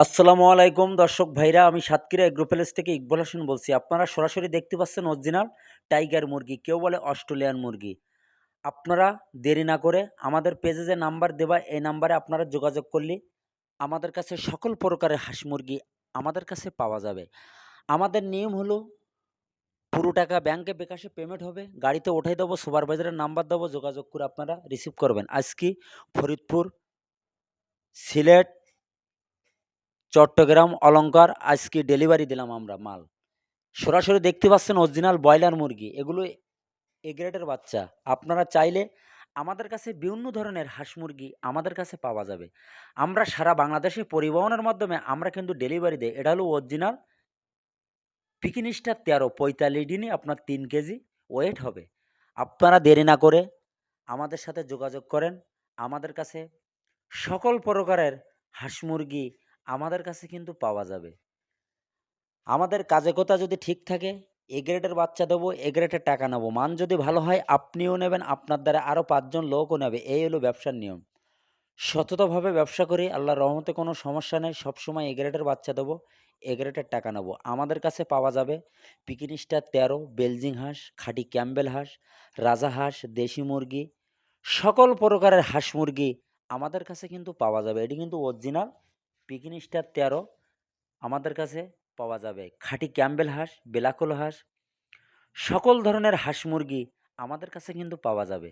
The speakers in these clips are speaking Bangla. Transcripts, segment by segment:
আসসালামু আলাইকুম দর্শক ভাইরা, আমি সাতক্ষীরা এগ্রো প্যালেস থেকে ইকবাল হোসেন বলছি। আপনারা সরাসরি দেখতে পাচ্ছেন অরিজিনাল টাইগার মুরগি, কেউ বলে অস্ট্রেলিয়ান মুরগি। আপনারা দেরি না করে আমাদের পেজে যে নাম্বার দেওয়া, এই নাম্বারে আপনারা যোগাযোগ করলে আমাদের কাছে সকল প্রকারের হাঁস মুরগি আমাদের কাছে পাওয়া যাবে। আমাদের নিয়ম হলো পুরো টাকা ব্যাংকে বিকাশে পেমেন্ট হবে, গাড়িতে উঠাই দেবো, সুপারভাইজারের নাম্বার দেবো, যোগাযোগ করে আপনারা রিসিভ করবেন। আজকে ফরিদপুর, সিলেট, চট্টগ্রাম, অলংকার আজকে ডেলিভারি দিলাম আমরা মাল। সরাসরি দেখতে পাচ্ছেন অরিজিনাল ব্রয়লার মুরগি। এগুলো এ গ্রেডের বাচ্চা। আপনারা চাইলে আমাদের কাছে বিভিন্ন ধরনের হাঁস মুরগি আমাদের কাছে পাওয়া যাবে। আমরা সারা বাংলাদেশে পরিবহনের মাধ্যমে আমরা কিন্তু ডেলিভারি দেই। এটা হলো অরিজিনাল পিকিন স্টার ১৩, ৪৫ দিনে আপনার ৩ কেজি ওয়েট হবে। আপনারা দেরি না করে আমাদের সাথে যোগাযোগ করেন। আমাদের কাছে সকল প্রকারের হাঁস মুরগি আমাদের কাছে কিন্তু পাওয়া যাবে। আমাদের কাজে কথা যদি ঠিক থাকে, এ গ্রেডের বাচ্চা দেবো, এ গ্রেডের টাকা নেবো। মান যদি ভালো হয় আপনিও নেবেন, আপনার দ্বারা আরও ৫ জন লোকও নেবে। এই হলো ব্যবসার নিয়ম। সততাভাবে ব্যবসা করি, আল্লাহর রহমতে কোনো সমস্যা নেই। সবসময় এ গ্রেডের বাচ্চা দেবো, এ গ্রেডের টাকা নেবো। আমাদের কাছে পাওয়া যাবে পিকিন স্টার ১৩, বেলজিং হাঁস, খাঁটি ক্যাম্বেল হাঁস, রাজাহাঁস, দেশি মুরগি, সকল প্রকারের হাঁস মুরগি আমাদের কাছে কিন্তু পাওয়া যাবে। এটি কিন্তু অরিজিনাল পিকিন স্টার ১৩ আমাদের কাছে পাওয়া যাবে। খাঁটি ক্যাম্বেল হাঁস, বেলাকোল হাঁস, সকল ধরনের হাঁস মুরগি আমাদের কাছে কিন্তু পাওয়া যাবে।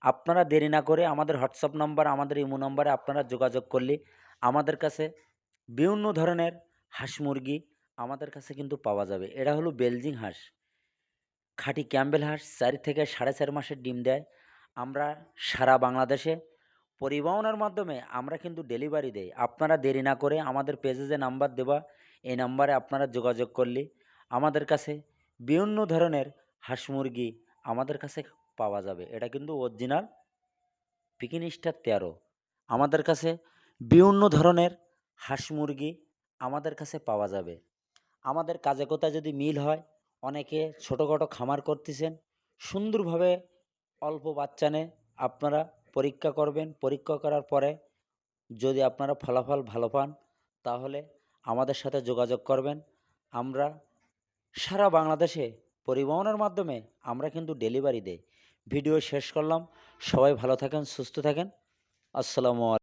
আপনারা দেরি না করে আমাদের হোয়াটসঅ্যাপ নাম্বার, আমাদের ইমো নাম্বারে আপনারা যোগাযোগ করলে আমাদের কাছে বিভিন্ন ধরনের হাঁস মুরগি আমাদের কাছে কিন্তু পাওয়া যাবে। এরা হলো বেলজিং হাঁস, খাঁটি ক্যাম্বেল হাঁস, ৪ থেকে ৪.৫ মাসের ডিম দেয়। আমরা সারা বাংলাদেশে পরিবহনের মাধ্যমে আমরা কিন্তু ডেলিভারি দেই। আপনারা দেরি না করে আমাদের পেজে যে নাম্বার দেওয়া, এই নাম্বারে আপনারা যোগাযোগ করলে আমাদের কাছে বিভিন্ন ধরনের হাঁস মুরগি আমাদের কাছে পাওয়া যাবে। এটা কিন্তু অরিজিনাল পিকিন স্টার ১৩। আমাদের কাছে বিভিন্ন ধরনের হাঁস মুরগি আমাদের কাছে পাওয়া যাবে। আমাদের কাজে কোথায় যদি মিল হয়, অনেকে ছোটোখাটো খামার করতেছেন, সুন্দরভাবে অল্প বাচ্চা নেয়, আপনারা পরীক্ষা করবেন। পরীক্ষা করার পরে যদি আপনারা ফলাফল ভালো পান, তাহলে আমাদের সাথে যোগাযোগ করবেন। আমরা সারা বাংলাদেশে পরিবহনের মাধ্যমে আমরা কিন্তু ডেলিভারি দেই। ভিডিও শেষ করলাম। সবাই ভালো থাকেন, সুস্থ থাকেন। আসসালামু আলাইকুম।